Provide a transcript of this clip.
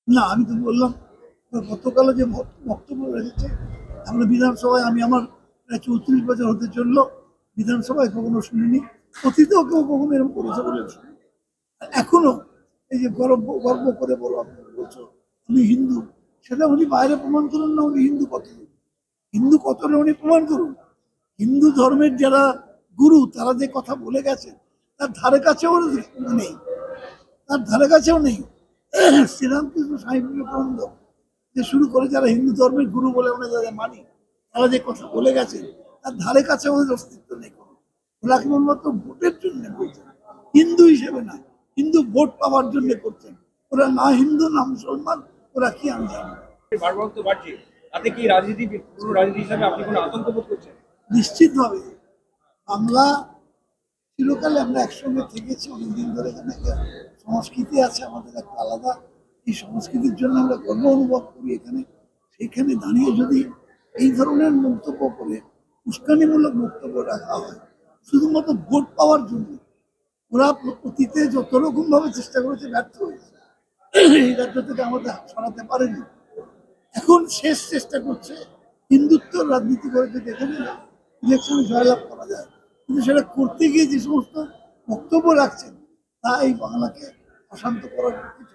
না, আমি তো বললাম গতকালও যে বক্তব্য রেখেছে, আমরা বিধানসভায় আমি আমার প্রায় 34 বছর হতে চললো, বিধানসভায় কখনো শুনিনি, অতীতেও কেউ কখনো এরকম করেছে বলে শুনিনি। আর এখনো এই যে গর্ব গর্ব করে বলো, আপনি বলছো উনি হিন্দু, সেটা উনি বাইরে প্রমাণ করুন না উনি হিন্দু কত, হিন্দু কতটা উনি প্রমাণ করুন। হিন্দু ধর্মের যারা গুরু তারা যে কথা বলে গেছে তার ধারে কাছেও নেই, তার ধারে কাছেও নেই। শ্রীরামকৃষ্ণ স্বামী বিবেকানন্দ যে শুরু করে, যারা হিন্দু ধর্মের গুরু বলে আমরা যাদের মানি, তারা যে কথা বলে গেছে তার ধারে কাছে ওদের অস্তিত্ব নেই। ওরা কেবলমাত্র ভোটের জন্য বলছেন, হিন্দু হিসেবে না, হিন্দু ভোট পাওয়ার জন্য করছেন। ওরা না হিন্দু না মুসলমান, ওরা কি আমি জানি না। বাড়বাড়ন্ত বাড়ছে, তাতে কি রাজনীতি, পুরো রাজনীতি হিসাবে আপনি কোনো আতঙ্ক বোধ করছেন? নিশ্চিতভাবে বাংলা চিরকালে আমরা একসঙ্গে থেকেছি অনেকদিন ধরে, এখানে একটা সংস্কৃতি আছে আমাদের একটা আলাদা, এই সংস্কৃতির জন্য আমরা গর্ব অনুভব করি এখানে। সেখানে দাঁড়িয়ে যদি এই ধরনের মন্তব্য করে উস্কানিমূলক বক্তব্য রাখা হয় শুধুমাত্র ভোট পাওয়ার জন্য, ওরা অতীতে যত রকম ভাবে চেষ্টা করেছে ব্যর্থ হয়েছে, এই রাজ্য থেকে আমাদের সরাতে পারেনি। এখন শেষ চেষ্টা করছে হিন্দুত্ব রাজনীতি করে যদি এখানে ইলেকশনে জয়লাভ করা যায়, কিন্তু সেটা করতে গিয়ে যে সমস্ত বক্তব্য রাখছেন তা এই বাংলাকে অশান্ত করার কিছু